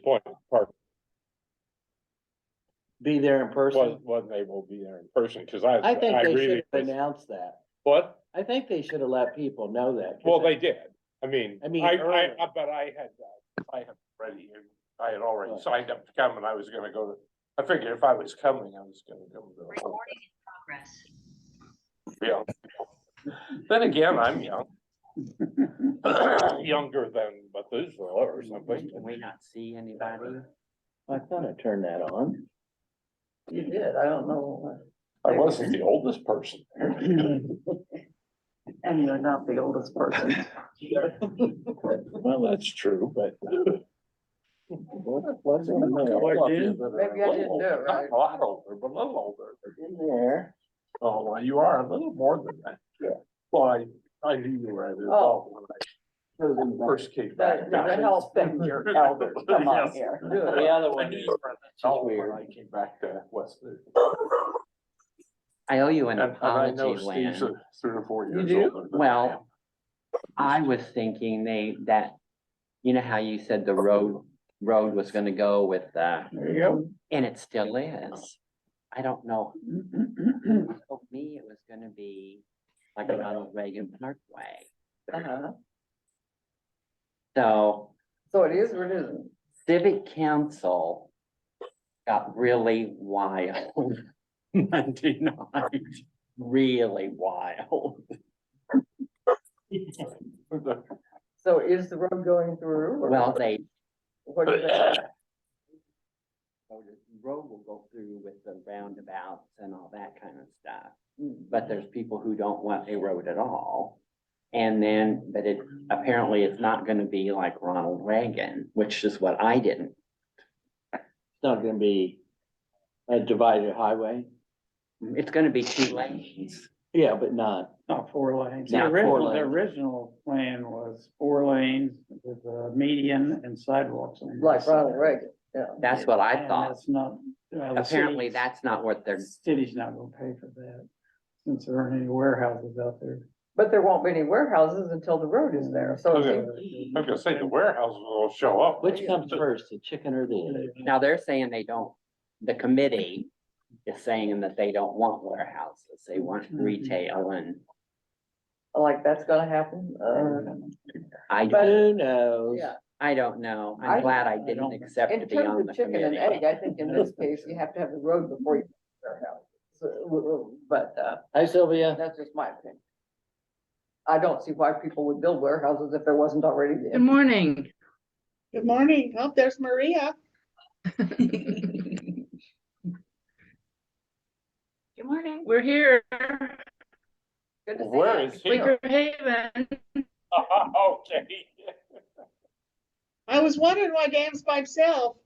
point, Park Be there in person. wasn't able to be there in person, because I I think they really should have announced that. What? I think they should have let people know that. Well, they did. I mean, early. but I had already, I had already signed up to come, and I was gonna go to, I figured if I was coming, I was gonna go to. Recording in progress. Yeah. Then again, I'm young. Younger than Methuselah or something. Can we not see anybody? I thought I turned that on. You did, I don't know. I wasn't the oldest person. And you're not the oldest person. Well, that's true, but. Maybe I didn't do it right. Not a lot older, but a little older. In there. Oh, well, you are a little more than that. Yeah. Well, I knew you were. Oh. When I first came back. That helps them, your elders, come on here. The other I one knew is you were. Oh, when weird. I came back to West. I owe you an And I know apology, Steve's Lynn. 3 or 4 You years do? older. than Well, I I was thinking that, you know how you said the road was gonna go with, There you go. and it still is. I don't know. It told me it was gonna be like a Ronald Reagan Parkway. Uh-huh. So So it is or it isn't? Civic Council got really wild Monday night, really wild. am. So is the road going through? or Well, they, What do they? so the road will go through with the roundabouts and all that kind of stuff. Mm. But there's people who don't want a road at all. And then, but it, apparently it's not gonna be like Ronald Reagan, which is what I didn't. It's not gonna be a divided highway. It's gonna be 2 lanes. Yeah, but not. Not 4 lanes. Not 4 The lanes. original plan was 4 lanes with a median and sidewalks. on Like each Ronald side. Reagan, yeah. That's what I And thought. That's not. the Apparently city's- that's not what they're, City's not gonna pay for that, since there aren't any warehouses out there. But there won't be any warehouses until the road is there, so. Okay. if I'm gonna say the warehouses will show up. Which comes first, the chicken or the egg? now they're saying they don't, the committee is saying that they don't want warehouses. They want retail and Like that's gonna happen, I But- don't, Who knows? yeah. I don't know. I'm glad I didn't don't- accept In to be terms on of the chicken and committee. egg, I think in this case, you have to have the road before you. But, Hi, Sylvia. that's just my opinion. I don't see why people would build warehouses if there wasn't already. Good morning. Good morning. Oh, there's Maria. Good morning. We're here. Good to see Where you. is he? Quaker Haven. Okay. I was wondering why Dan's by himself.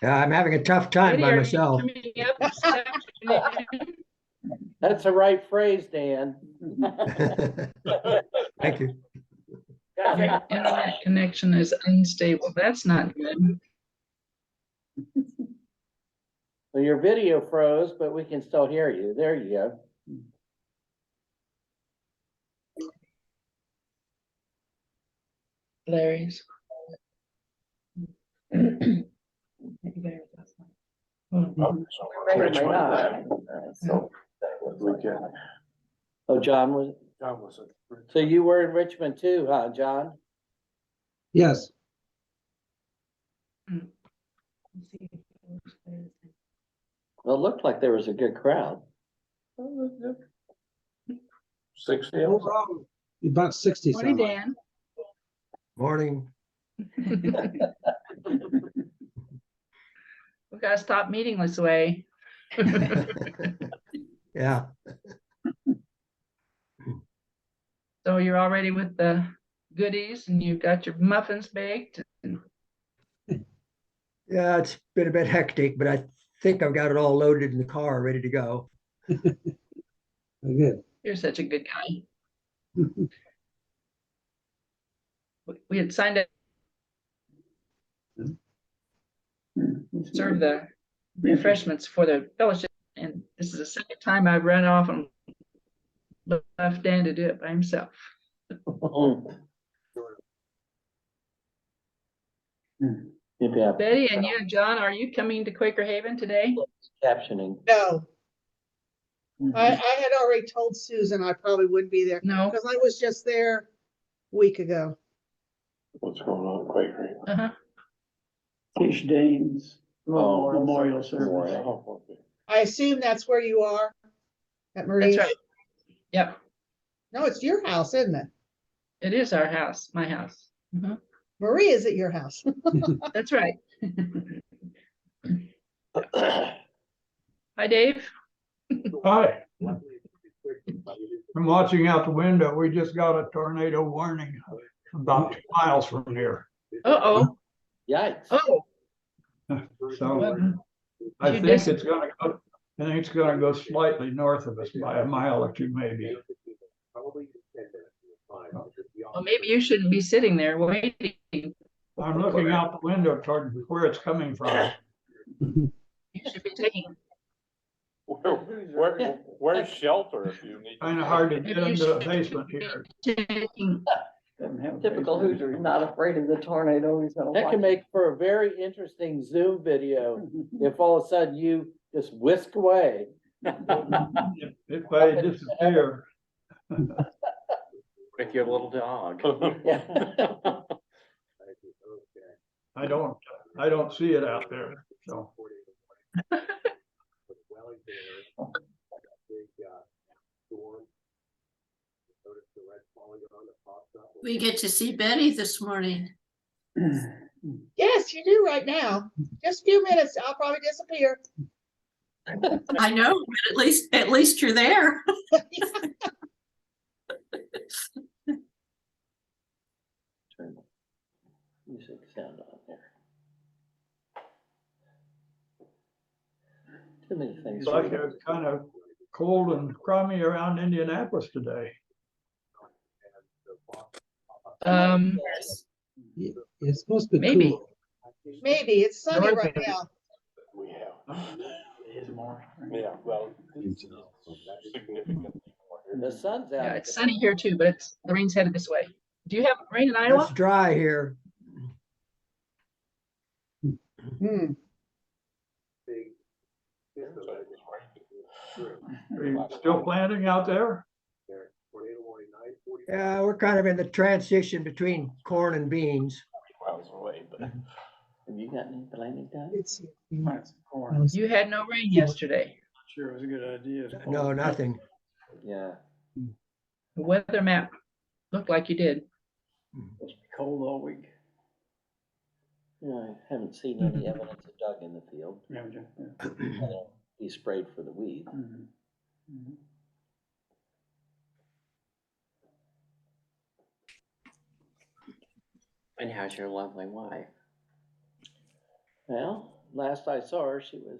Yeah, I'm having a tough time Katie, by are you myself. coming up this afternoon? That's the right phrase, Dan. Thank you. Your internet connection is unstable. That's not good. Well, your video froze, but we can still hear you. There you go. Larry's. Oh, so May or may Richmond, not. So, weekend. Oh, John was, John was at so you were in Richmond too, huh, John? Yes, Well, it looked like there was a good crowd. 60. about 60 Morning, some. Dan. Morning. We gotta stop meeting this way. Yeah, So you're all ready with the goodies and you've got your muffins baked. yeah, it's been a bit hectic, but I think I've got it all loaded in the car, ready to go. Good. You're such a good guy. We had signed up to serve the refreshments for the fellowship, and this is the second time I've run off and left Dan to do it by himself. If you have Betty and you and John, are you coming to Quaker Haven today? captioning. No, I had already told Susan I probably wouldn't be there. No. Because I was just there a week ago. What's going on, Quaker? Uh-huh. Tish Dane's memorial service. Oh, okay. I assume that's where you are at That's Maria. right. Yep, No, it's your house, isn't it? it is our house, my house. Mhm. Maria's at your house. That's right. Hi, Dave. Hi. I'm watching out the window. We just got a tornado warning about 2 miles from here. Uh-oh. Yikes. Oh, So what- I you think just- it's gonna go, I think it's gonna go slightly north of us by a mile or two maybe. well, maybe you shouldn't be sitting there waiting. I'm looking out the window toward where it's coming from. You should be taking, Where's shelter if you need? Kind of hard to get Maybe you into the should- basement here. taking, Typical Hoosier, he's not afraid of the tornado, he's gonna That watch can it. make for a very interesting Zoom video if all of a sudden you just whisk away. If I disappear, With your little dog. I don't see it out there, so. We get to see Betty this morning. Yes, you do right now. Just a few minutes, I'll probably disappear. I know, but at least you're there. Turn the music sound on there. Too many things. It's like it's kind of cold and crummy around Indianapolis today. Yes. It's supposed to be maybe. cool. Maybe, it's sunny right now. We have, It is more. yeah, well. Significantly more. The sun's out. Yeah, it's sunny here too, but the rain's headed this way. Do you have rain in Iowa? It's dry here. Hmm. Are you still planting out there? Yeah, we're kind of in the transition between corn and beans. Miles away, but. Have you got any planning done? It's, Plants corn. You had no rain yesterday. Sure, it was a good idea. No, nothing. Yeah. The weather map looked like you did. Supposed to be cold all week. I haven't seen any evidence of Doug in the field. Yeah, yeah. He sprayed for the weed. Mhm. Mhm. And how's your lovely wife? Well, last I saw her, she was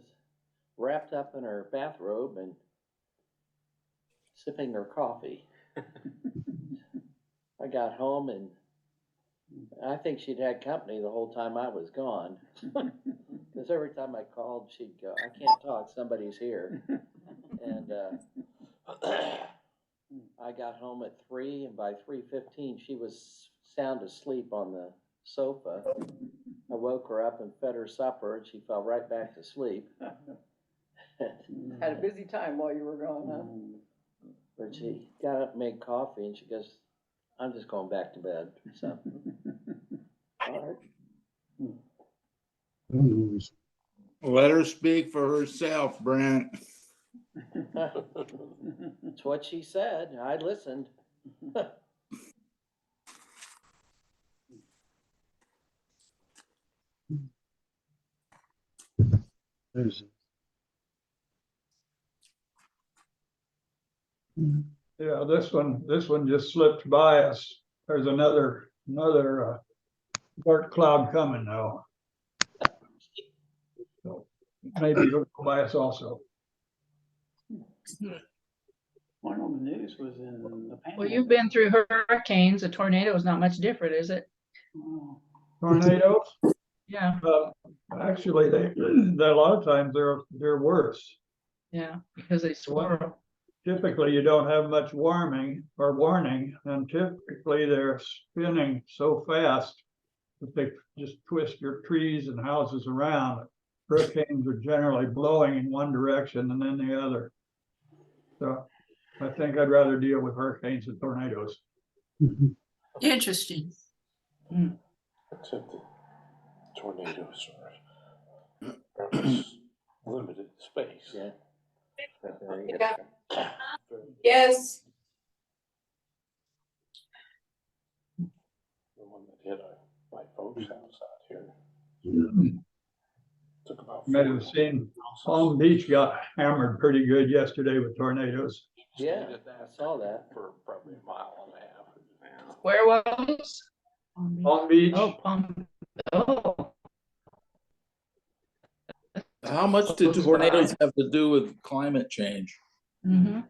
wrapped up in her bathrobe and sipping her coffee. I got home and I think she'd had company the whole time I was gone. Because every time I called, she'd go, "I can't talk, somebody's here." And I got home at 3, and by 3:15, she was sound asleep on the sofa. I woke her up and fed her supper, and she fell right back to sleep. Had a busy time while you were gone, huh? But she got up and made coffee, and she goes, "I'm just going back to bed." So, all right. Let her speak for herself, Brent. That's what she said. I listened. Yeah, this one just slipped by us. There's another dark cloud coming now. So maybe it'll go by us also. One on the news was in the panel. Well, you've been through hurricanes. A tornado is not much different, is it? Oh, Tornadoes, Yeah, actually, they a lot of times they're worse. yeah, because they swirl. Typically, you don't have much warning, and typically they're spinning so fast if they just twist your trees and houses around, hurricanes are generally blowing in one direction and then the other. So I think I'd rather deal with hurricanes than tornadoes. Interesting. Except that tornadoes are limited space. Yeah. Yes. The one that hit my folks' house out here. Took about. You might have seen Palm Beach got hammered pretty good yesterday with tornadoes. Yeah, I saw that. For probably a mile and a half. Where was? Palm Beach, Oh, Palm. Oh, How much did tornadoes have to do with climate change? mhm.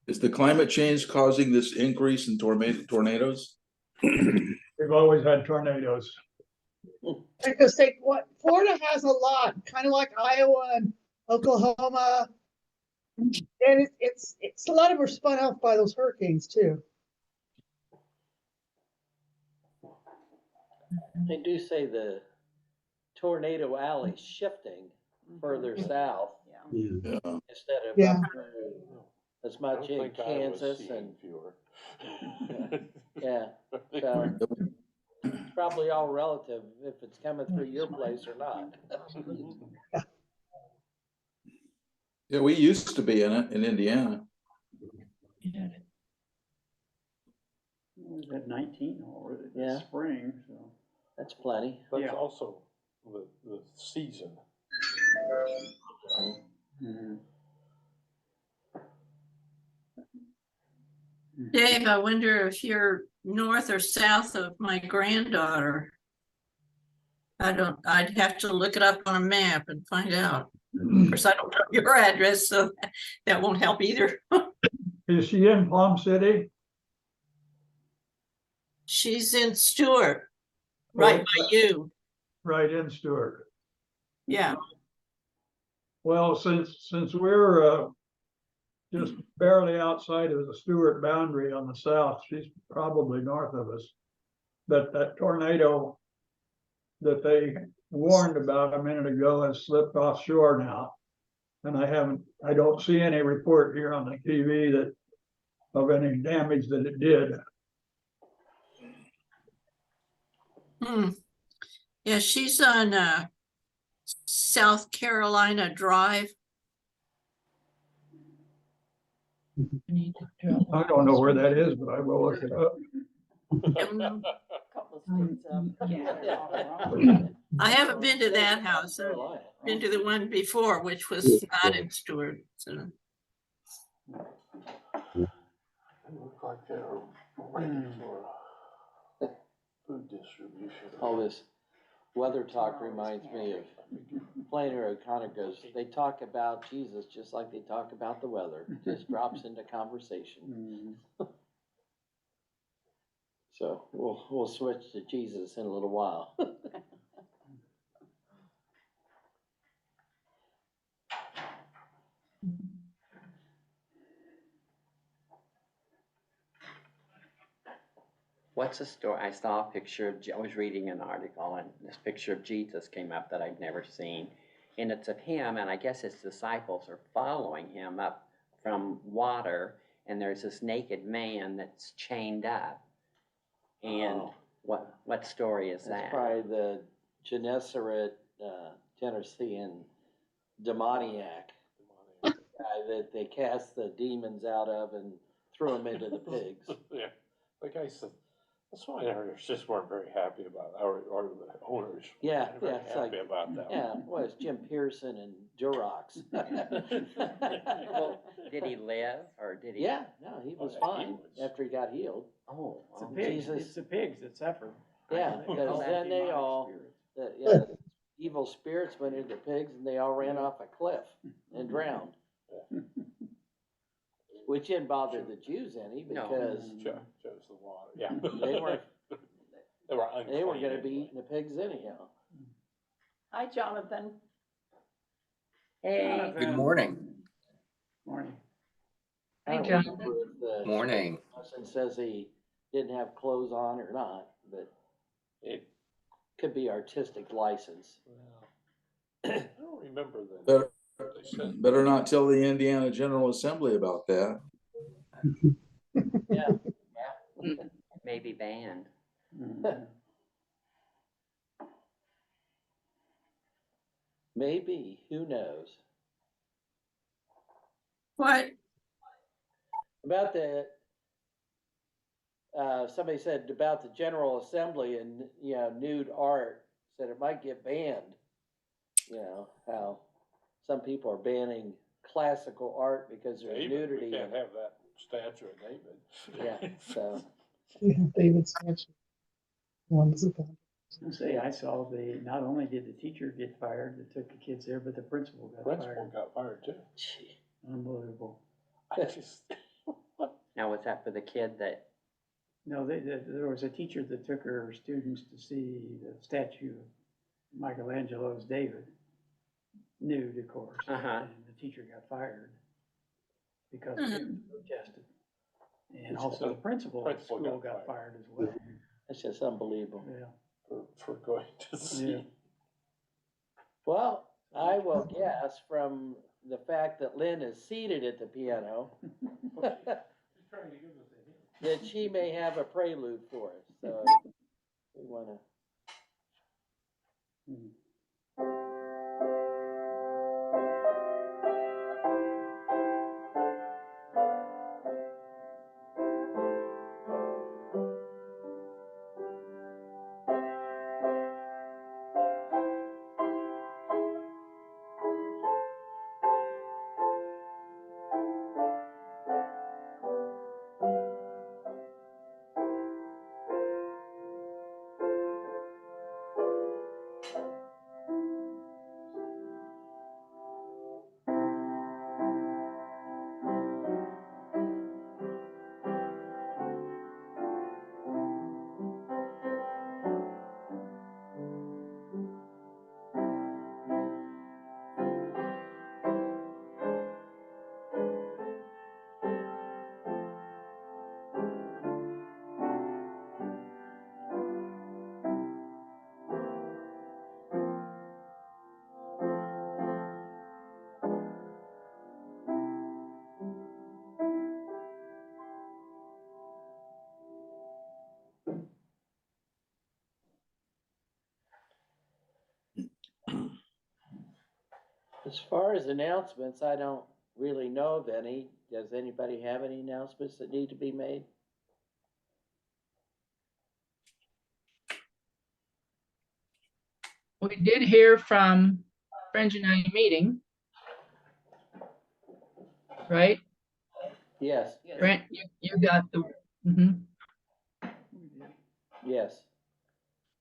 Is the climate change causing this increase in tornadoes? we've always had tornadoes. Because Florida has a lot, kind of like Iowa and Oklahoma. And it's a lot of them are spun off by those hurricanes too. They do say the tornado alley's shifting further south Yeah. instead of Yeah. up through as much in Kansas and, yeah. So it's probably all relative if it's coming through your place or not. Yeah, we used to be in it in Indiana. We've had 19 already Yeah. this spring, so. That's plenty. That's Yeah. also the season. Mhm. Dave, I wonder if you're north or south of my granddaughter. I'd have to look it up on a map and find out. Of course, I don't know your address, so that won't help either. Is she in Palm City? She's in Stewart, right by you. Right in Stewart. Yeah. Well, since we're just barely outside of the Stewart boundary on the south, she's probably north of us. But that tornado that they warned about a minute ago has slipped offshore now. And I don't see any report here on the TV that of any damage that it did. Yeah, she's on South Carolina Drive. I don't know where that is, but I will look it up. I haven't been to that house. I've been to the one before, which was not in Stewart. So. It looked like they were waiting for food distribution. All this weather talk reminds me of Flannery O'Connor goes, they talk about Jesus just like they talk about the weather, just drops into conversation. So we'll switch to Jesus in a little while. What's the story? I saw a picture of, I was reading an article and this picture of Jesus came up that I'd never seen. And it's of him, and I guess his disciples are following him up from water, and there's this naked man that's chained up. And what story is That's that? probably the Gennesaret, Tennessean demoniac guy that they cast the demons out of and threw them into the pigs. Yeah, like I said, that's why owners just weren't very happy about, or the owners. Yeah, weren't very yeah, it's happy like- about that. Yeah, well, it's Jim Pearson and Durox. Well, did he live or did he? Yeah, no, he was Oh, he fine was- after he got healed. Oh, It's the well, pigs, Jesus. it's the pigs that suffer. Yeah, Oh, because that's then they demonic all, spirits. the evil spirits went into the pigs and they all ran off a cliff and drowned. Which didn't bother the Jews any No. because Chose the water, yeah. they weren't, They were they were unclean gonna be anyway. eating the pigs anyhow. Hi, Jonathan. hey, Good morning. Morning. I Hey, don't John. remember if the Morning. person says he didn't have clothes on or not, but It could be artistic license. I don't remember that. Better, They said. better not tell the Indiana General Assembly about that. Yeah. Maybe banned. Mhm. Maybe, who knows? What? About the, somebody said about the General Assembly and, you know, nude art, said it might get banned. You know, how some people are banning classical art because there's David, nudity. we can't in it. have that statue of David. Yeah, so, We have David's statue. One's about. Say, I saw not only did the teacher get fired that took the kids there, but the principal got Principal fired. got fired too. gee. Unbelievable. I just, Now, was that for the kid that, No, there was a teacher that took her students to see the statue of Michelangelo's David, nude, of course. Uh-huh. And the teacher got fired because Mhm. students protested. And also the principal of the Principal school got got fired as well. That's just unbelievable. Yeah. for going to see. Well, I will guess from the fact that Lynn is seated at the piano that she may have a prelude for us, so we wanna. As far as announcements, I don't really know of any. Does anybody have any announcements that need to be made? We did hear from Fringe United Meeting, right? Yes, Brent, you got the, mhm. yes.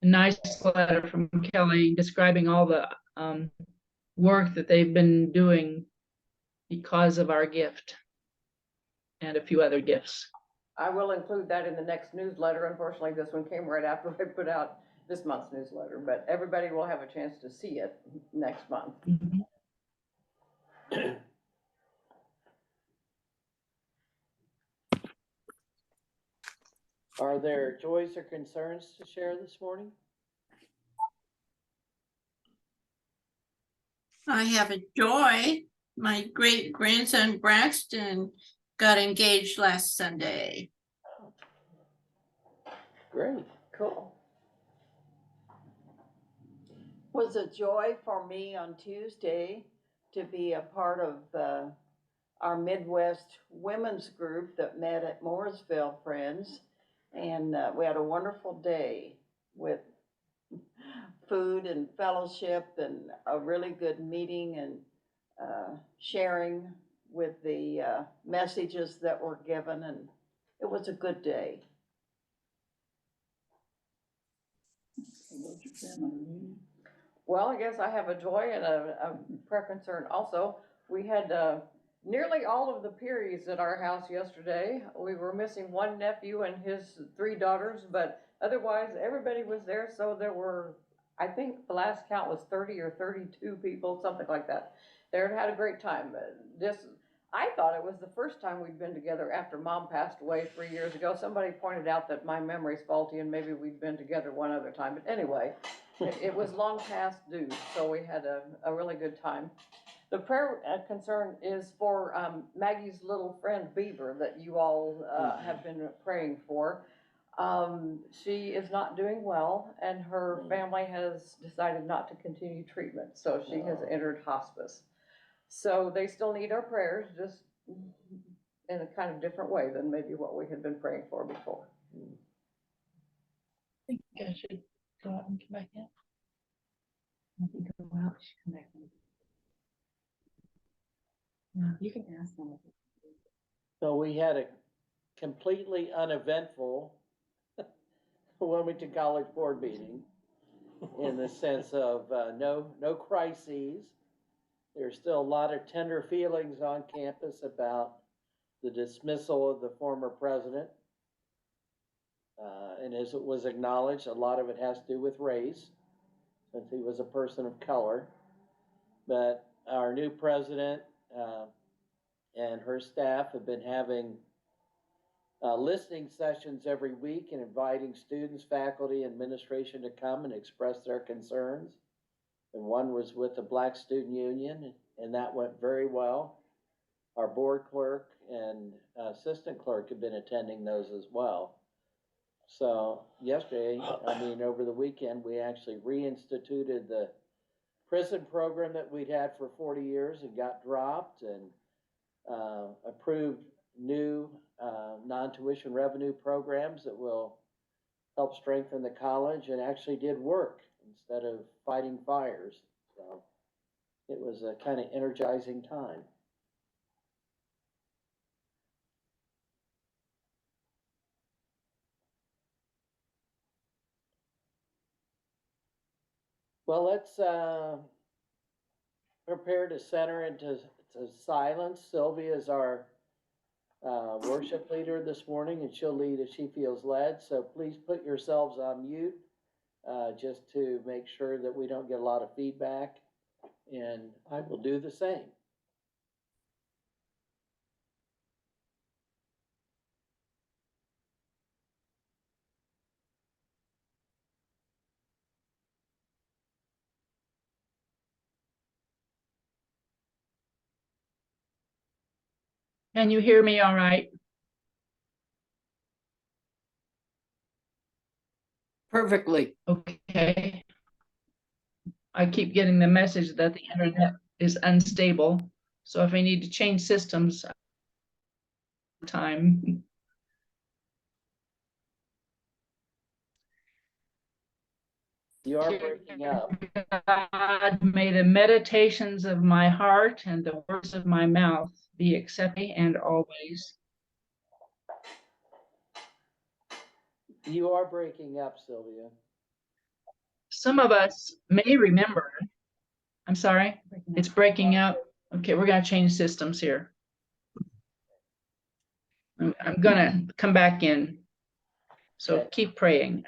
A nice letter from Kelly describing all the work that they've been doing because of our gift and a few other gifts. I will include that in the next newsletter. Unfortunately, this one came right after I put out this month's newsletter, but everybody will have a chance to see it next month. Mhm. Are there joys or concerns to share this morning? I have a joy. My great grandson Braxton got engaged last Sunday. Great. Cool. Was a joy for me on Tuesday to be a part of our Midwest women's group that met at Mooresville Friends. And we had a wonderful day with food and fellowship and a really good meeting and sharing with the messages that were given. And it was a good day. Well, I guess I have a joy and a concern also. We had nearly all of the Peerys at our house yesterday. We were missing one nephew and his 3 daughters, but otherwise everybody was there. So there were, I think the last count was 30 or 32 people, something like that. They had a great time. I thought it was the first time we'd been together after Mom passed away 3 years ago. Somebody pointed out that my memory's faulty and maybe we'd been together one other time. But anyway, It was long past due, so we had a really good time. The prayer concern is for Maggie's little friend Beaver that you all have been praying for. She is not doing well, and her family has decided not to continue treatment, so she has entered hospice. So they still need our prayers, just in a kind of different way than maybe what we had been praying for before. I think I should go out and come back in. I think go out, she come back in. Yeah, you can ask them. So we had a completely uneventful Wilmington College board meeting in the sense of no crises. There's still a lot of tender feelings on campus about the dismissal of the former president. And as it was acknowledged, a lot of it has to do with race, since he was a person of color. But our new president and her staff have been having listening sessions every week and inviting students, faculty, administration to come and express their concerns. And one was with the Black Student Union, and that went very well. Our board clerk and assistant clerk have been attending those as well. So yesterday, over the weekend, we actually reinstituted the prison program that we'd had for 40 years and got dropped, and approved new non-tuition revenue programs that will help strengthen the college, and actually did work instead of fighting fires. So it was a kind of energizing time. Well, let's prepare to center into silence. Sylvia is our worship leader this morning, and she'll lead as she feels led. So please put yourselves on mute just to make sure that we don't get a lot of feedback, and I will do the same. Can you hear me all right? Perfectly. Okay. I keep getting the message that the internet is unstable. So if I need to change systems, time. You are breaking up. God, may the meditations of my heart and the words of my mouth be accepted and always. You are breaking up, Sylvia. Some of us may remember. I'm sorry, it's breaking up. Okay, we're gonna change systems here. I'm gonna come back in. So Okay. keep praying.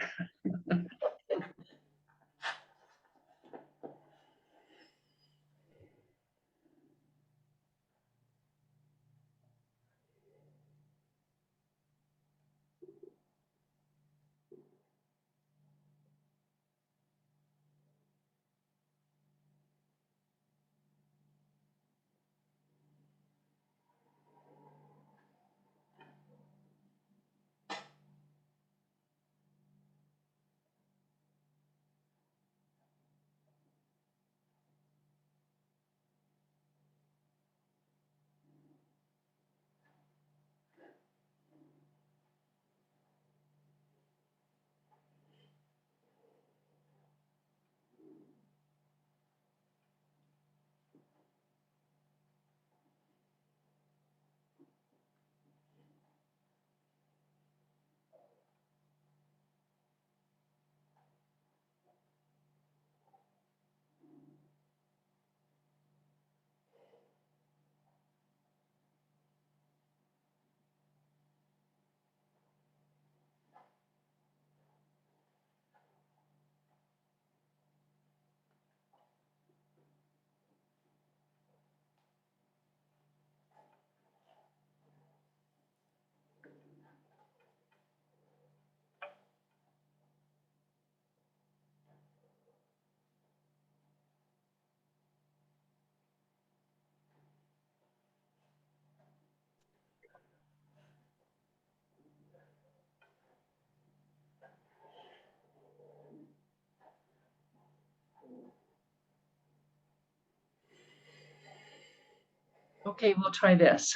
Okay, we'll try this.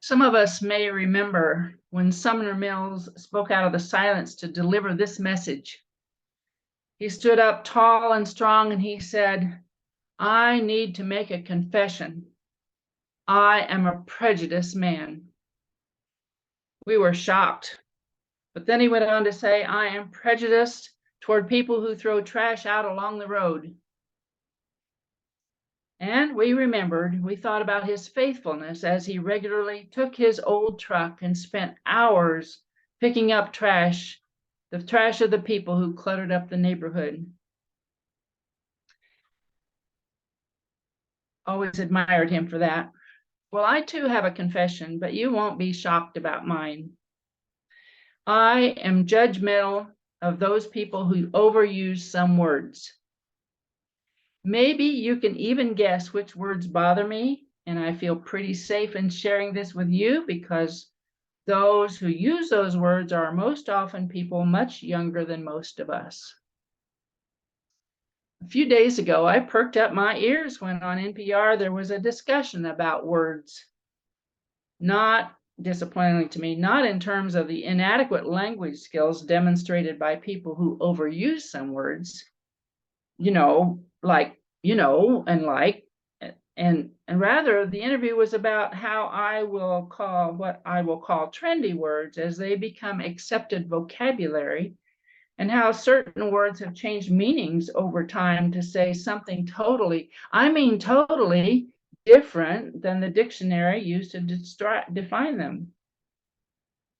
Some of us may remember when Sumner Mills spoke out of the silence to deliver this message. He stood up tall and strong and he said, "I need to make a confession. I am a prejudiced man." We were shocked. But then he went on to say, "I am prejudiced toward people who throw trash out along the road." And we remembered, we thought about his faithfulness as he regularly took his old truck and spent hours picking up trash, the trash of the people who cluttered up the neighborhood. Always admired him for that. Well, I too have a confession, but you won't be shocked about mine. I am judgmental of those people who overuse some words. Maybe you can even guess which words bother me, and I feel pretty safe in sharing this with you because those who use those words are most often people much younger than most of us. A few days ago, I perked up my ears when on NPR there was a discussion about words. Not disappointingly to me, not in terms of the inadequate language skills demonstrated by people who overuse some words, like, and like, and rather the interview was about how I will call what I will call trendy words as they become accepted vocabulary, and how certain words have changed meanings over time to say something totally different than the dictionary used to define them.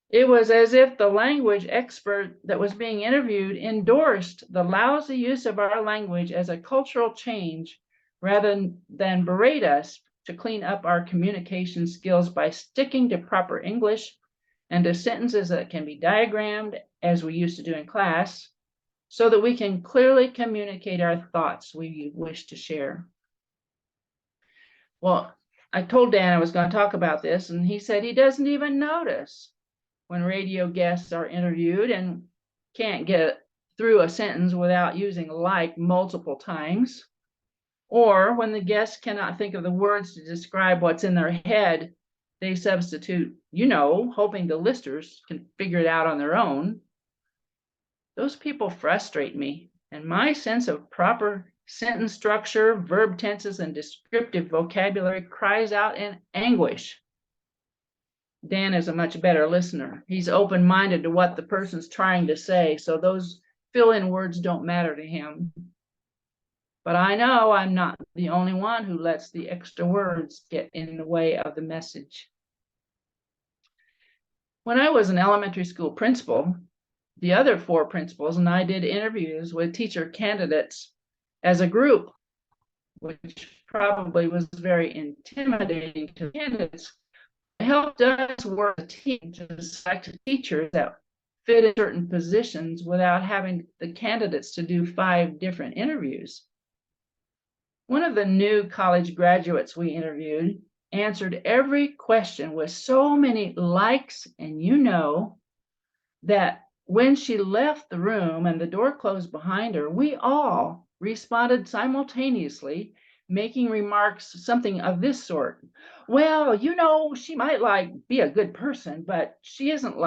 It was as if the language expert that was being interviewed endorsed the lousy use of our language as a cultural change rather than berate us to clean up our communication skills by sticking to proper English and to sentences that can be diagrammed as we used to do in class so that we can clearly communicate our thoughts we wish to share. Well, I told Dan I was going to talk about this, and he said he doesn't even notice when radio guests are interviewed and can't get through a sentence without using like multiple times, or when the guest cannot think of the words to describe what's in their head, they substitute, hoping the listeners can figure it out on their own. Those people frustrate me, and my sense of proper sentence structure, verb tenses, and descriptive vocabulary cries out in anguish. Dan is a much better listener. He's open-minded to what the person's trying to say, so those fill-in words don't matter to him. But I know I'm not the only one who lets the extra words get in the way of the message. When I was an elementary school principal, the other 4 principals and I did interviews with teacher candidates as a group, which probably was very intimidating to candidates. It helped us work as a team to select teachers that fit in certain positions without having the candidates to do 5 different interviews. One of the new college graduates we interviewed answered every question with so many likes and that when she left the room and the door closed behind her, we all responded simultaneously, making remarks something of this sort. Well, she might be a good person, but she isn't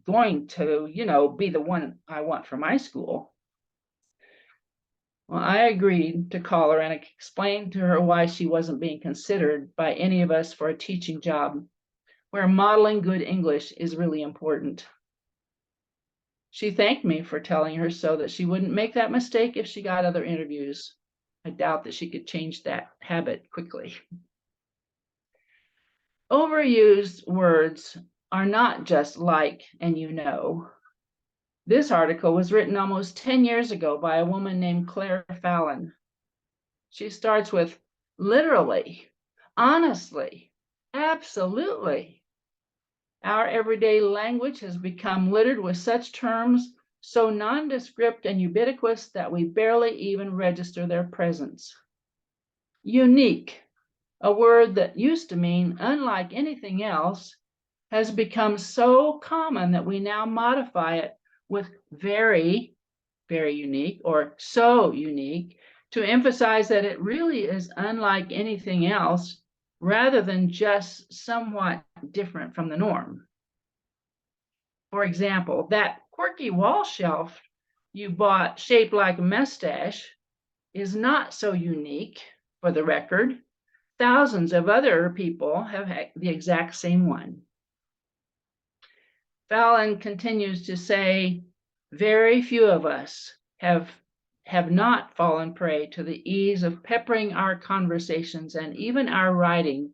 going to, be the one I want for my school. Well, I agreed to call her and explain to her why she wasn't being considered by any of us for a teaching job, where modeling good English is really important. She thanked me for telling her so that she wouldn't make that mistake if she got other interviews. I doubt that she could change that habit quickly. Overused words are not just like and This article was written almost 10 years ago by a woman named Claire Fallon. She starts with literally, honestly, absolutely. Our everyday language has become littered with such terms so nondescript and ubiquitous that we barely even register their presence. Unique, a word that used to mean unlike anything else, has become so common that we now modify it with very, very unique or so unique to emphasize that it really is unlike anything else rather than just somewhat different from the norm. For example, that quirky wall shelf you bought shaped like a mustache is not so unique. For the record, thousands of other people have had the exact same one. Fallon continues to say, very few of us have not fallen prey to the ease of peppering our conversations and even our writing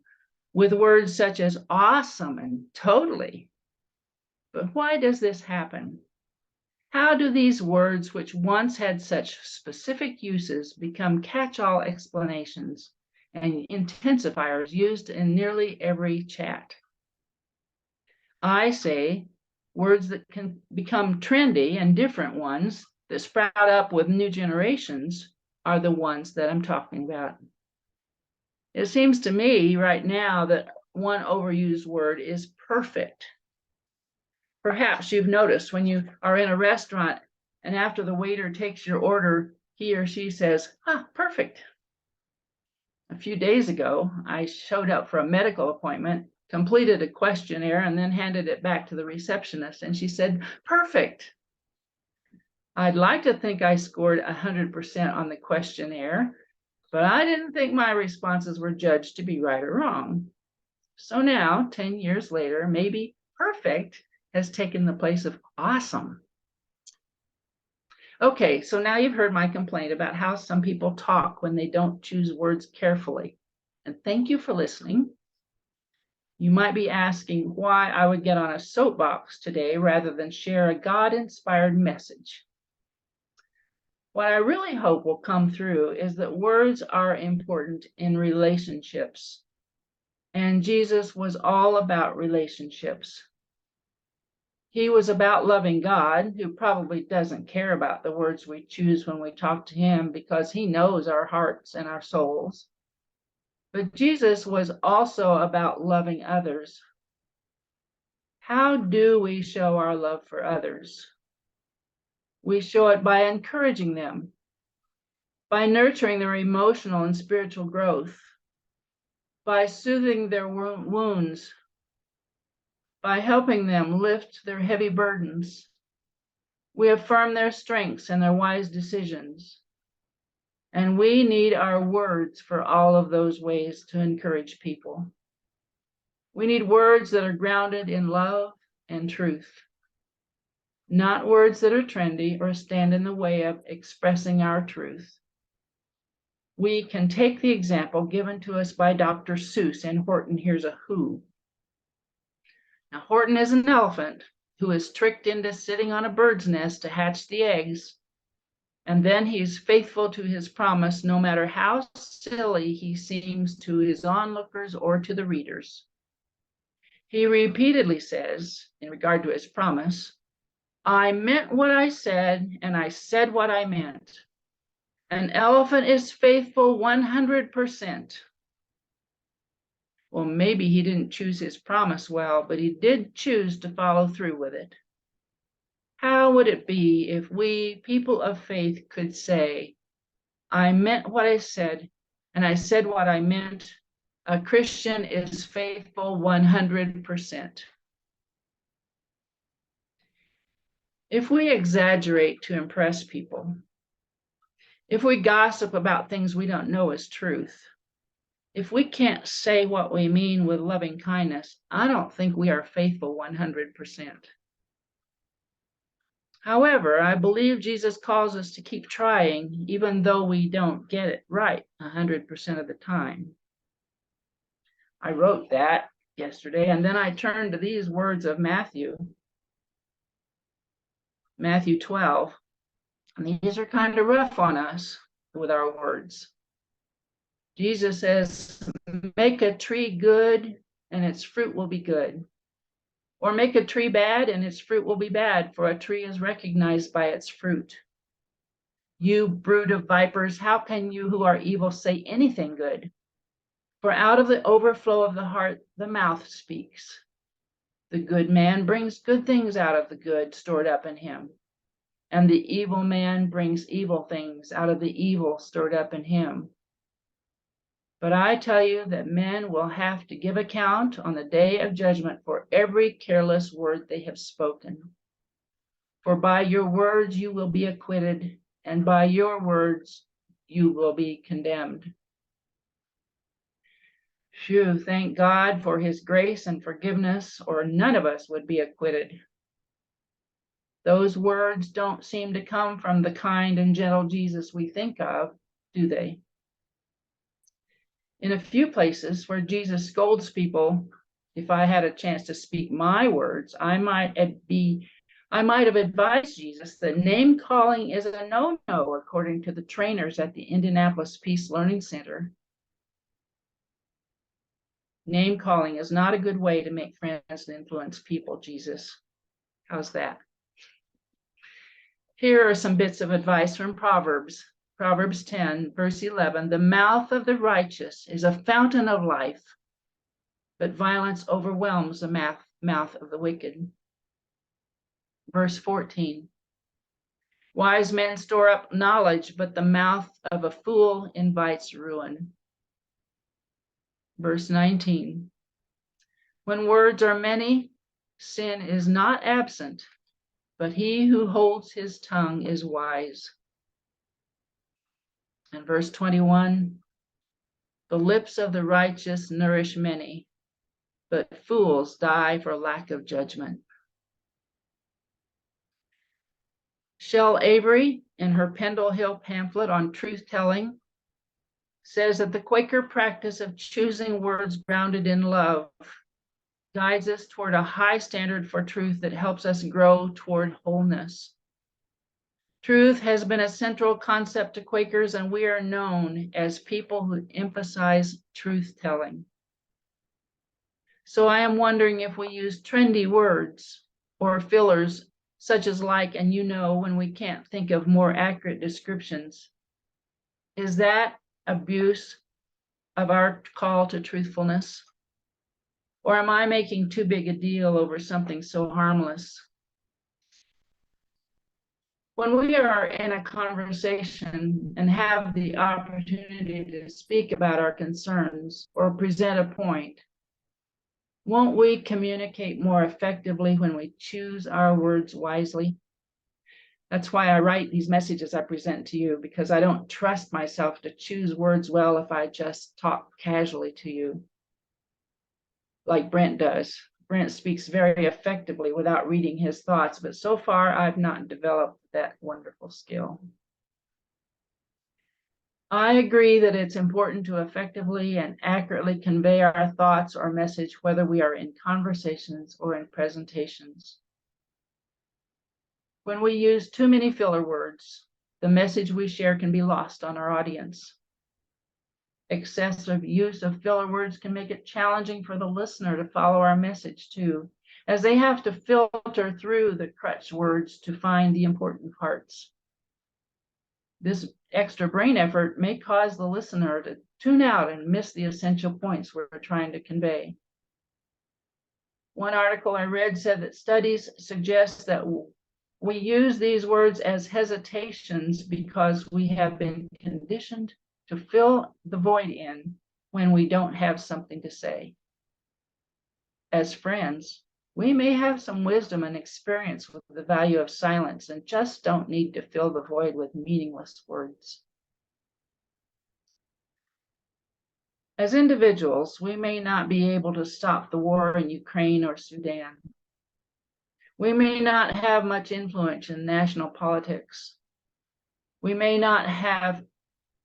with words such as awesome and totally. But why does this happen? How do these words, which once had such specific uses, become catch-all explanations and intensifiers used in nearly every chat? I say words that can become trendy and different ones that sprout up with new generations are the ones that I'm talking about. It seems to me right now that one overused word is perfect. Perhaps you've noticed when you are in a restaurant and after the waiter takes your order, he or she says, "Ah, perfect." A few days ago, I showed up for a medical appointment, completed a questionnaire, and then handed it back to the receptionist, and she said, "Perfect." I'd like to think I scored 100% on the questionnaire, but I didn't think my responses were judged to be right or wrong. So now, 10 years later, maybe perfect has taken the place of awesome. Okay, so now you've heard my complaint about how some people talk when they don't choose words carefully. And thank you for listening. You might be asking why I would get on a soapbox today rather than share a God-inspired message. What I really hope will come through is that words are important in relationships. And Jesus was all about relationships. He was about loving God, who probably doesn't care about the words we choose when we talk to him because he knows our hearts and our souls. But Jesus was also about loving others. How do we show our love for others? We show it by encouraging them, by nurturing their emotional and spiritual growth, by soothing their wounds, by helping them lift their heavy burdens. We affirm their strengths and their wise decisions. And we need our words for all of those ways to encourage people. We need words that are grounded in love and truth, not words that are trendy or stand in the way of expressing our truth. We can take the example given to us by Dr. Seuss in Horton Hears a Who. Now, Horton is an elephant who is tricked into sitting on a bird's nest to hatch the eggs, and then he's faithful to his promise no matter how silly he seems to his onlookers or to the readers. He repeatedly says, in regard to his promise, "I meant what I said, and I said what I meant." An elephant is faithful 100%. Well, maybe he didn't choose his promise well, but he did choose to follow through with it. How would it be if we, people of faith, could say, "I meant what I said, and I said what I meant"? A Christian is faithful 100%. If we exaggerate to impress people, if we gossip about things we don't know as truth, if we can't say what we mean with loving kindness, I don't think we are faithful 100%. However, I believe Jesus calls us to keep trying, even though we don't get it right 100% of the time. I wrote that yesterday, and then I turned to these words of Matthew 12. And these are kind of rough on us with our words. Jesus says, "Make a tree good and its fruit will be good. Or make a tree bad and its fruit will be bad, for a tree is recognized by its fruit. You brood of vipers, how can you who are evil say anything good? For out of the overflow of the heart, the mouth speaks. The good man brings good things out of the good stored up in him. and the evil man brings evil things out of the evil stored up in him. But I tell you that men will have to give account on the day of judgment for every careless word they have spoken. For by your words you will be acquitted, and by your words you will be condemned. Phew, thank God for his grace and forgiveness, or none of us would be acquitted. Those words don't seem to come from the kind and gentle Jesus we think of, do they? In a few places where Jesus scolds people, if I had a chance to speak my words, I might have advised Jesus that name calling is a no-no, according to the trainers at the Indianapolis Peace Learning Center. Name calling is not a good way to make friends and influence people, Jesus. How's that? Here are some bits of advice from Proverbs. Proverbs 10, verse 11, the mouth of the righteous is a fountain of life, but violence overwhelms the mouth of the wicked. Verse 14, wise men store up knowledge, but the mouth of a fool invites ruin. Verse 19, when words are many, sin is not absent, but he who holds his tongue is wise. And verse 21, the lips of the righteous nourish many, but fools die for lack of judgment. Shel Avery, in her Pendle Hill pamphlet on truth-telling, says that the Quaker practice of choosing words grounded in love guides us toward a high standard for truth that helps us grow toward wholeness. Truth has been a central concept to Quakers, and we are known as people who emphasize truth-telling. So I am wondering if we use trendy words or fillers such as like and you know when we can't think of more accurate descriptions. Is that abuse of our call to truthfulness? Or am I making too big a deal over something so harmless? When we are in a conversation and have the opportunity to speak about our concerns or present a point, won't we communicate more effectively when we choose our words wisely? That's why I write these messages I present to you, because I don't trust myself to choose words well if I just talk casually to you, like Brent does. Brent speaks very effectively without reading his thoughts, but so far I've not developed that wonderful skill. I agree that it's important to effectively and accurately convey our thoughts or message, whether we are in conversations or in presentations. When we use too many filler words, the message we share can be lost on our audience. Excessive use of filler words can make it challenging for the listener to follow our message too, as they have to filter through the crutch words to find the important parts. This extra brain effort may cause the listener to tune out and miss the essential points we're trying to convey. One article I read said that studies suggest that we use these words as hesitations because we have been conditioned to fill the void in when we don't have something to say. As friends, we may have some wisdom and experience with the value of silence and just don't need to fill the void with meaningless words. As individuals, we may not be able to stop the war in Ukraine or Sudan. We may not have much influence in national politics. We may not have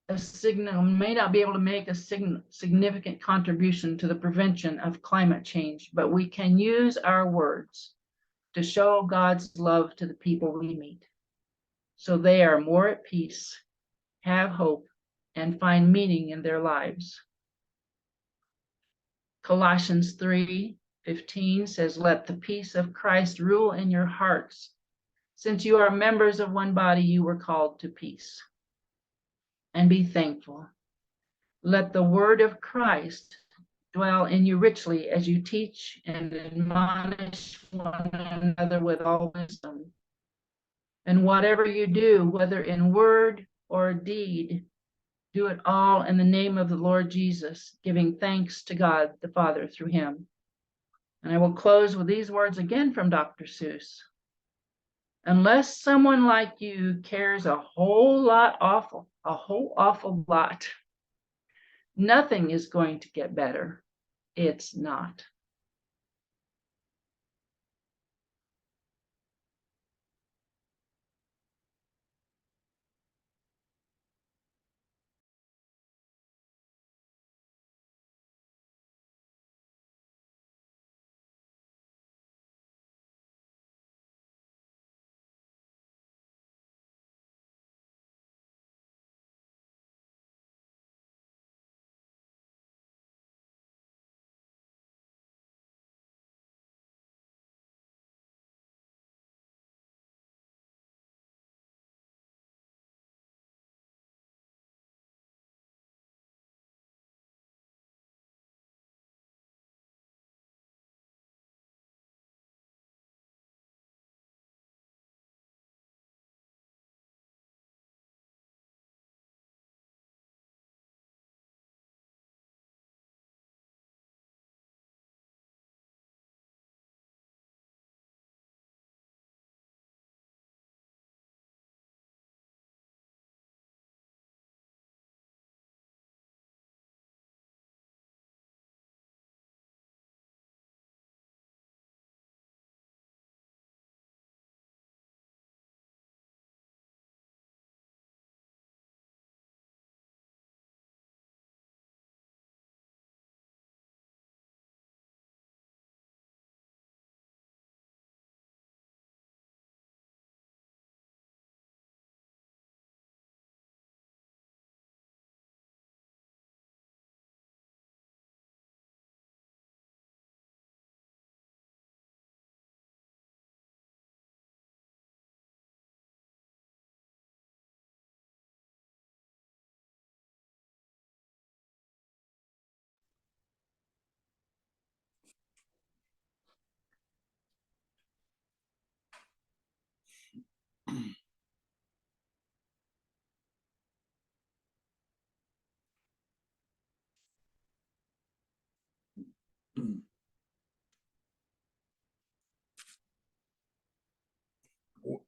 may not be able to make a significant contribution to the prevention of climate change, but we can use our words to show God's love to the people we meet, so they are more at peace, have hope, and find meaning in their lives. Colossians 3:15 says, let the peace of Christ rule in your hearts. Since you are members of one body, you were called to peace. And be thankful. Let the word of Christ dwell in you richly as you teach and admonish one another with all wisdom, And whatever you do, whether in word or deed, do it all in the name of the Lord Jesus, giving thanks to God the Father through him. And I will close with these words again from Dr. Seuss. Unless someone like you cares a whole awful lot, nothing is going to get better. It's not.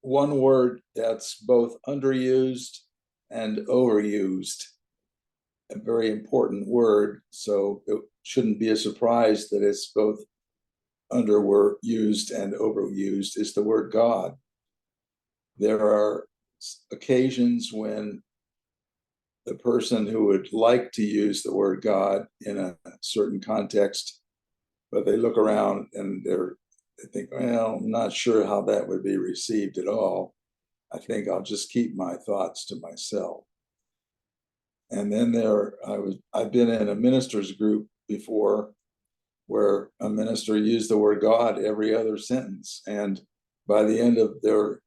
One word that's both underused and overused, a very important word. So it shouldn't be a surprise that it's both underused and overused, is the word God. There are occasions when the person who would like to use the word God in a certain context, but they look around and they think, well, I'm not sure how that would be received at all. I think I'll just keep my thoughts to myself. And then I've been in a minister's group before where a minister used the word God every other sentence. And by the end of their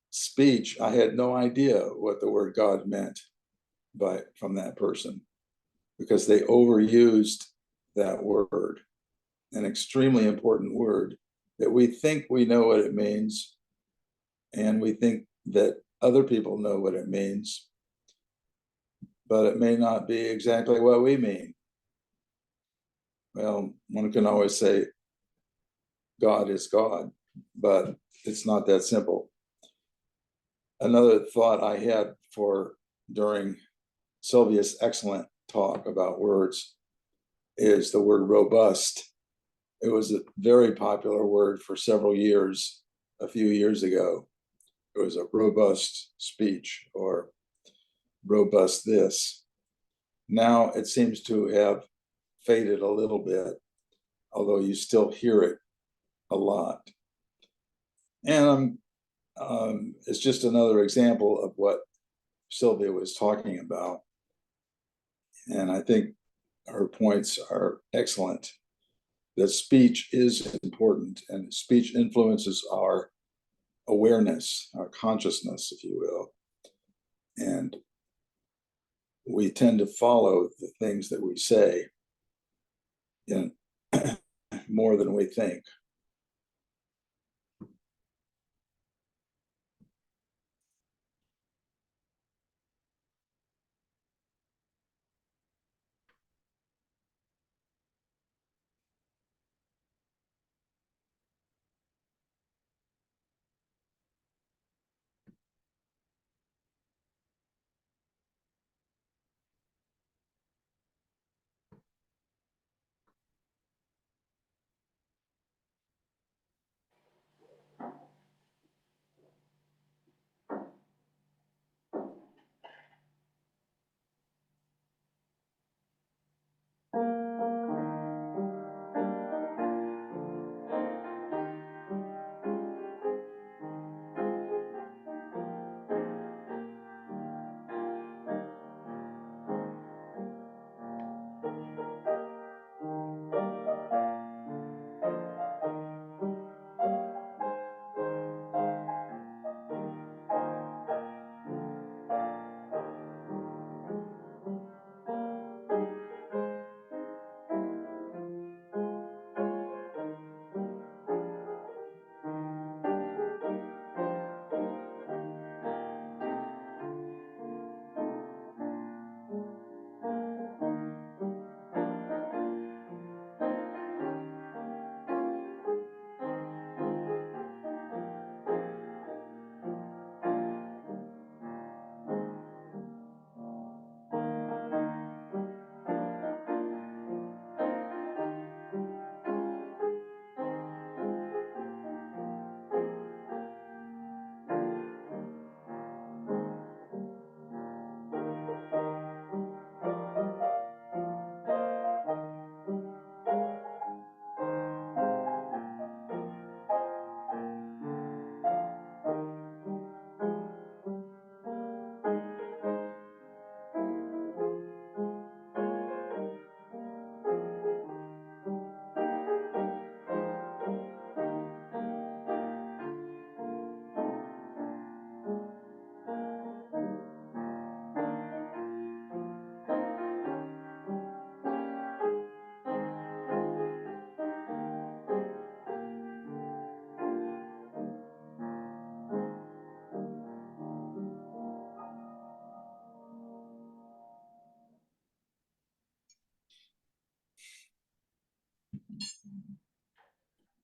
speech, I had no idea what the word God meant from that person, because they overused that word, an extremely important word that we think we know what it means, and we think that other people know what it means, but it may not be exactly what we mean. Well, one can always say God is God, but it's not that simple. Another thought I had during Sylvia's excellent talk about words is the word robust. It was a very popular word for several years, a few years ago. It was a robust speech or robust this. Now it seems to have faded a little bit, although you still hear it a lot. And it's just another example of what Sylvia was talking about. And I think her points are excellent. That speech is important, and speech influences our awareness, our consciousness, if you will. And we tend to follow the things that we say in more than we think.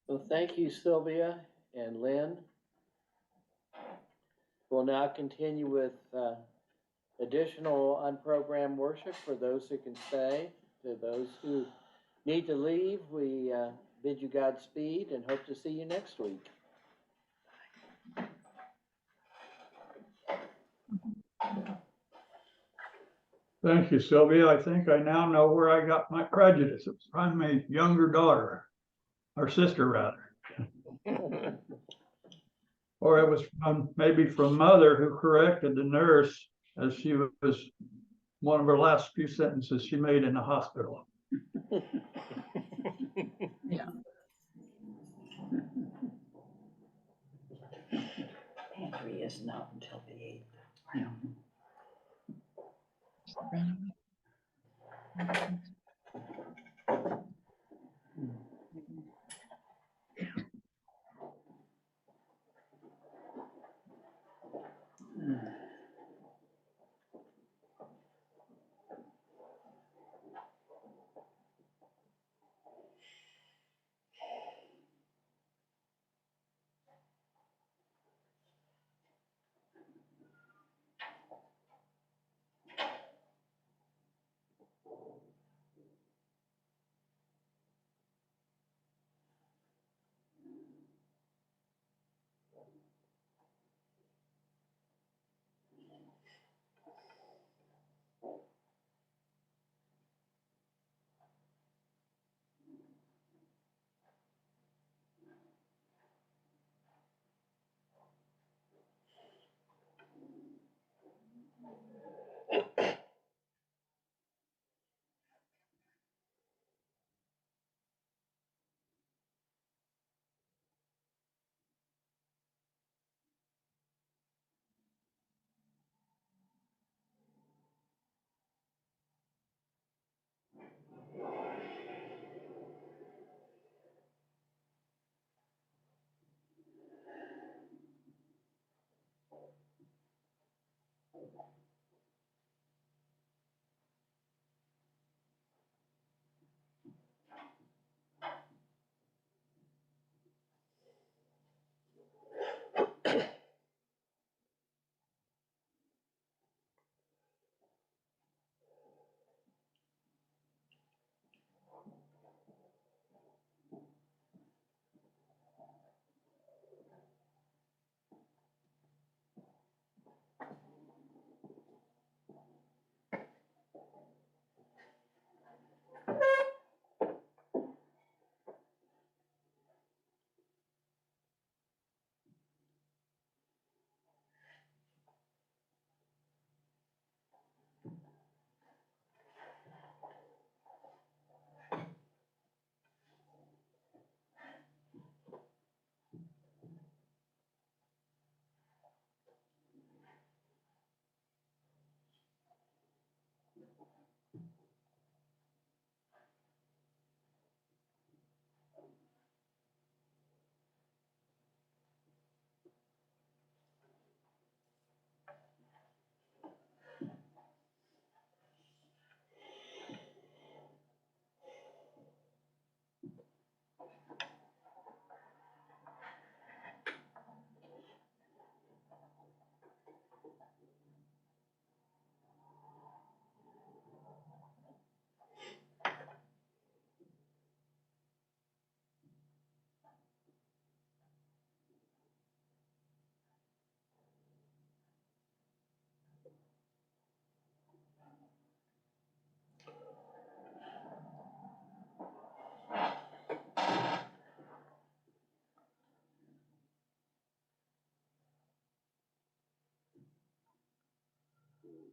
Well, thank you, Sylvia and Lynn. We'll now continue with additional unprogrammed worship for those who can stay. To those who need to leave, we bid you Godspeed and hope to see you next week. Thank you, Sylvia. I think I now know where I got my prejudice. It's from my younger daughter, or sister rather. Or it was maybe from mother who corrected the nurse as she was one of her last few sentences she made in the hospital. Yeah. Pantry is not until the 8th.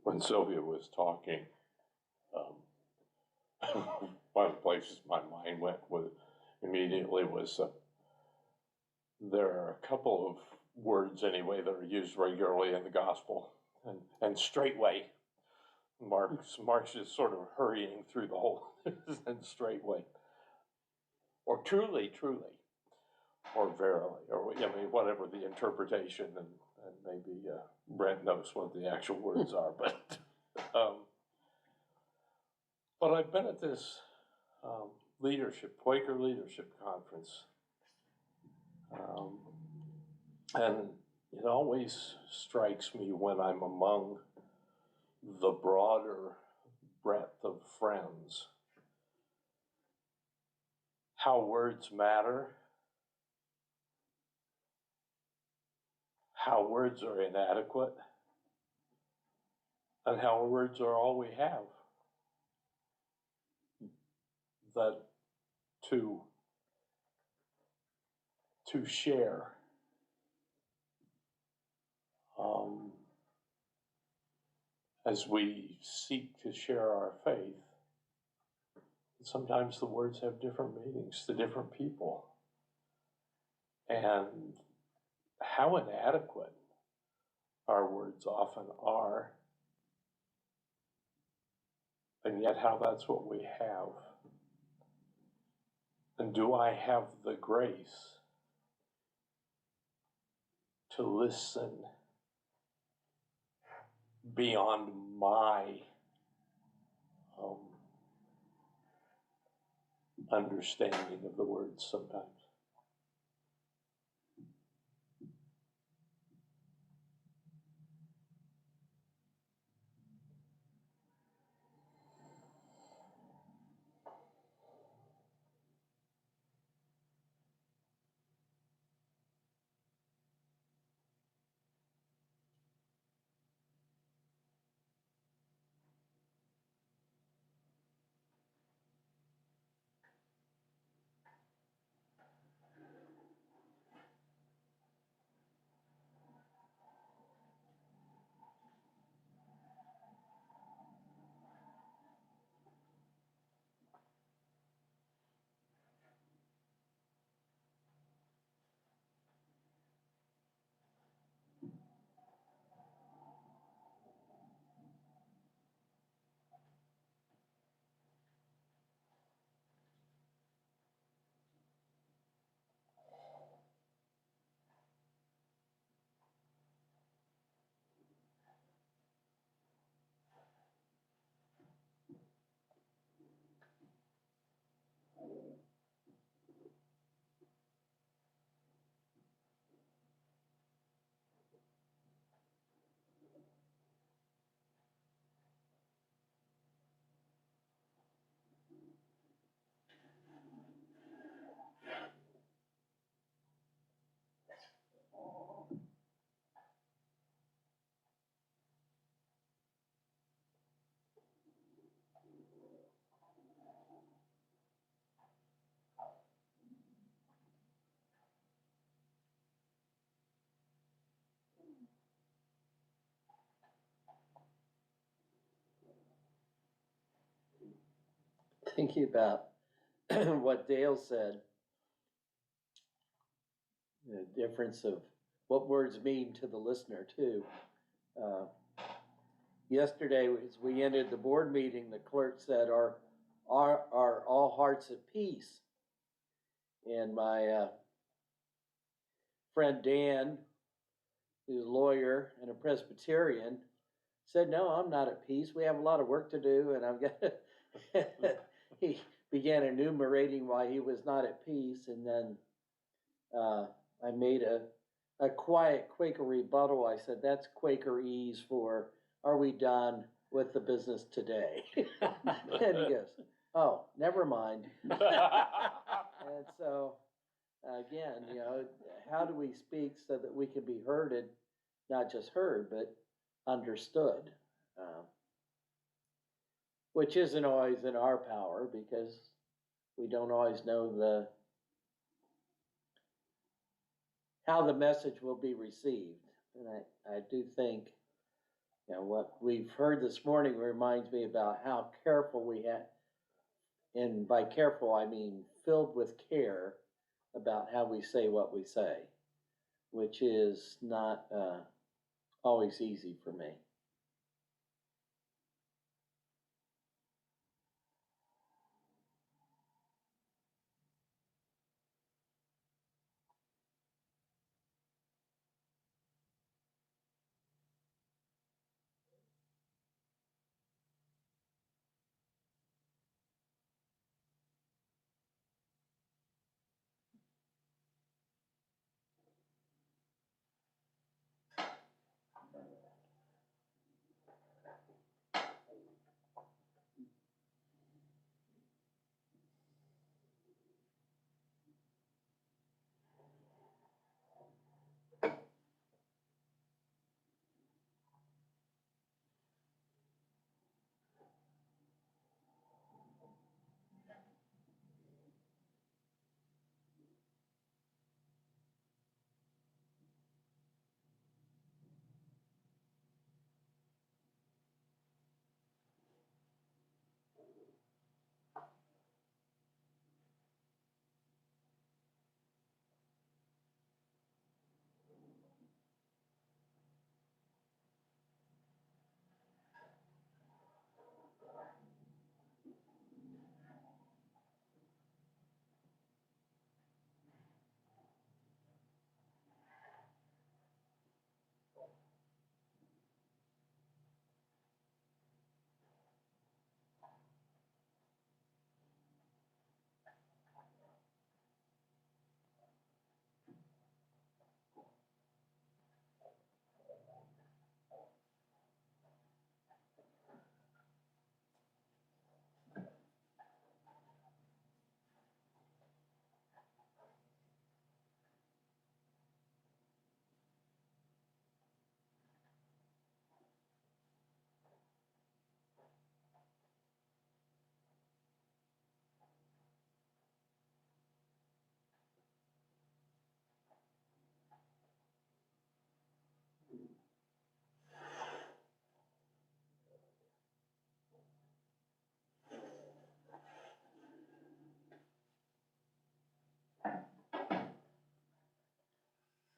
When Sylvia was talking, one of the places my mind went with immediately was there are a couple of words anyway that are used regularly in the gospel, and straightway. Mark's is sort of hurrying through the whole and straightway, or truly, or verily, or I mean whatever the interpretation, and maybe Brent knows what the actual words are, but I've been at this Quaker leadership conference Um, and it always strikes me when I'm among the broader breadth of friends how words matter, how words are inadequate, and how words are all we have. That to share as we seek to share our faith, sometimes the words have different meanings to different people. And how inadequate our words often are, and yet how that's what we have. And do I have the grace to listen beyond my understanding of the words sometimes? Thinking about what Dale said, the difference of what words mean to the listener too. Yesterday, as we ended the board meeting, the clerk said, are all hearts at peace? And my friend Dan, who's a lawyer and a Presbyterian, said, no, I'm not at peace. We have a lot of work to do, and I've got to, he began enumerating why he was not at peace, and then I made a quiet Quaker rebuttal. I said, that's Quakerese for, are we done with the business today? And he goes, oh, never mind. And so, again, how do we speak so that we can be heard, not just heard, but understood? Which isn't always in our power because we don't always know how the message will be received. And I do think, what we've heard this morning reminds me about how careful we have, and by careful, I mean filled with care about how we say what we say, which is not always easy for me.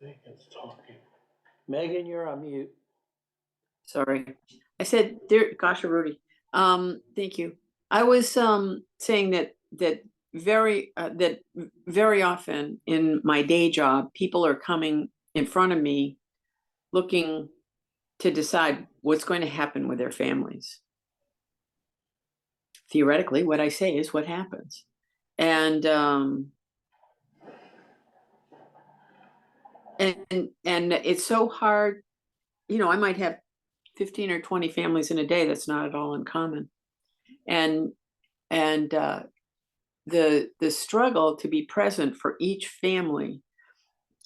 Megan's talking. Megan, you're on mute. Sorry. I said, there, gosh, Rudy, thank you. I was, saying that very often in my day job, people are coming in front of me looking to decide what's going to happen with their families. Theoretically, what I say is what happens. And it's so hard, you know, I might have 15 or 20 families in a day. That's not at all uncommon. And the struggle to be present for each family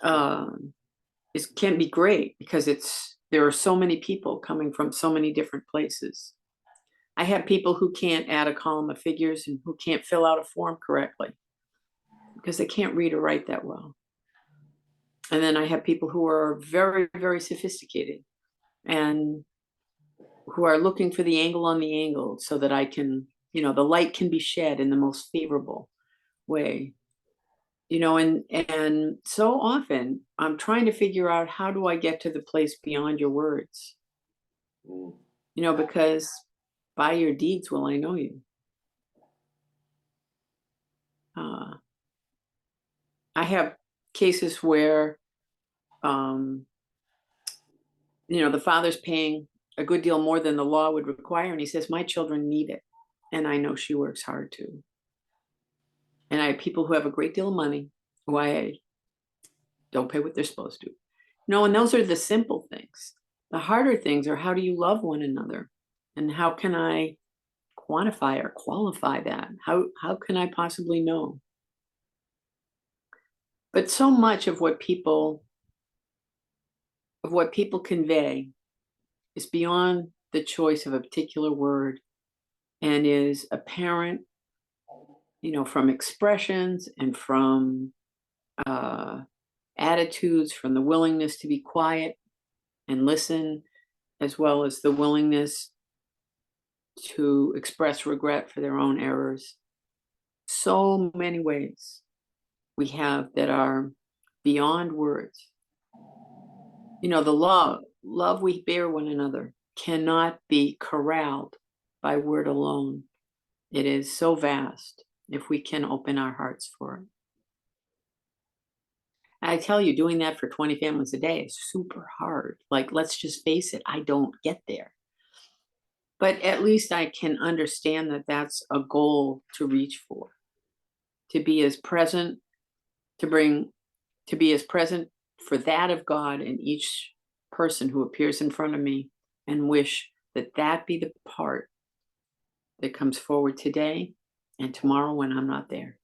can be great because there are so many people coming from so many different places. I have people who can't add a column of figures and who can't fill out a form correctly because they can't read or write that well. And then I have people who are very, very sophisticated and who are looking for the angle on the angle so that I can, you know, the light can be shed in the most favorable way. You know, and so often I'm trying to figure out, how do I get to the place beyond your words? You know, because by your deeds will I know you. I have cases where, you know, the father's paying a good deal more than the law would require, and he says, my children need it, and I know she works hard too. And I have people who have a great deal of money who I don't pay what they're supposed to. No, and those are the simple things. The harder things are, how do you love one another? And how can I quantify or qualify that? How can I possibly know? But so much of what people convey is beyond the choice of a particular word and is apparent, you know, from expressions and from attitudes, from the willingness to be quiet and listen, as well as the willingness to express regret for their own errors. So many ways we have that are beyond words. You know, the love we bear one another cannot be corralled by word alone. It is so vast if we can open our hearts for it. I tell you, doing that for 20 families a day is super hard. Like, let's just face it, I don't get there. But at least I can understand that that's a goal to reach for, to be as present, to be as present for that of God in each person who appears in front of me, and wish that that be the part that comes forward today and tomorrow when I'm not there.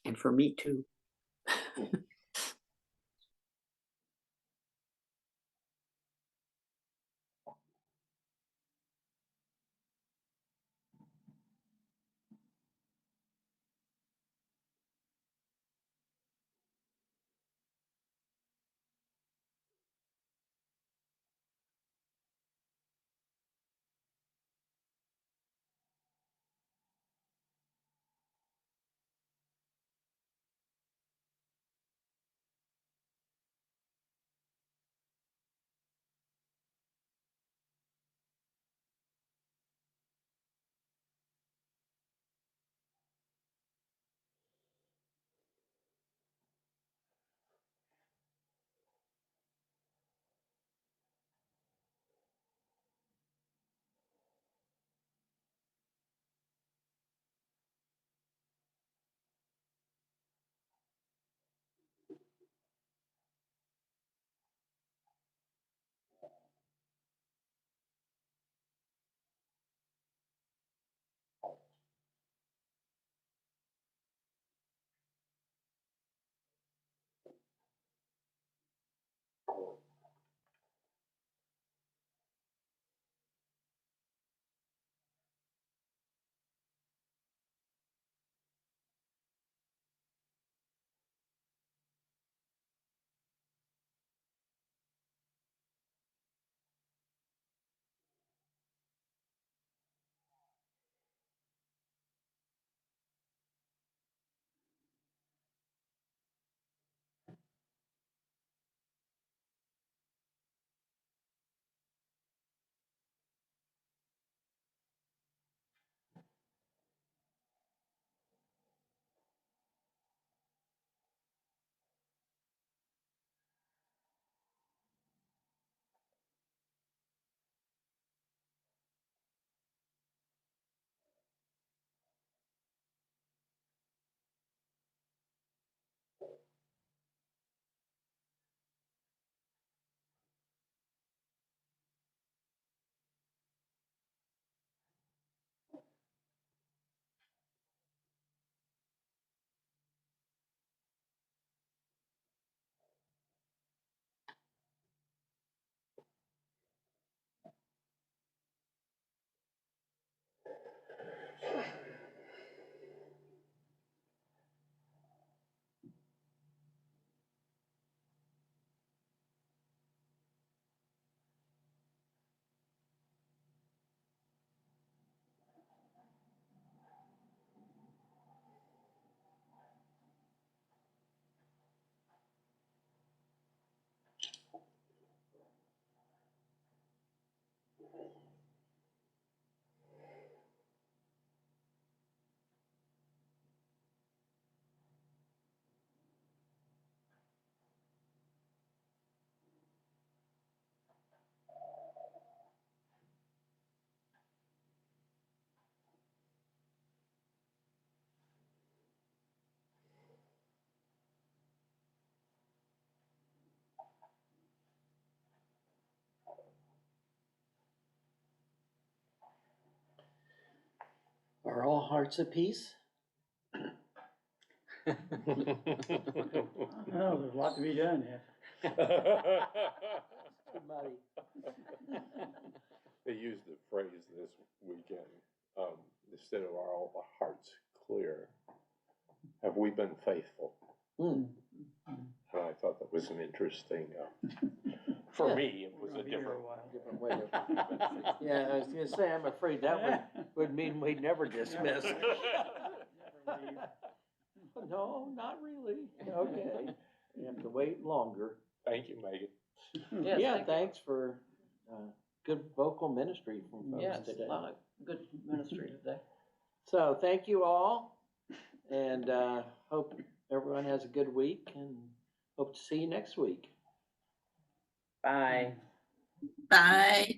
And for me too. Are all hearts at peace? Oh, there's a lot to be done yet. Too muddy. They used the phrase this weekend, instead of "are all the hearts clear," have we been faithful? Hmm. And I thought that was an interesting, for me, it was We're a gonna be here different. while. Different way to. Yeah, I was gonna say, I'm afraid that would mean we'd never dismiss. Never leave. No, not really. Okay. You have to wait longer. Thank you, Megan. Yes, Yeah, thank you. thanks for, good vocal ministry from folks Yes, today. a lot of good ministry today. So thank you all, and hope everyone has a good week, and hope to see you next week. Bye. Bye.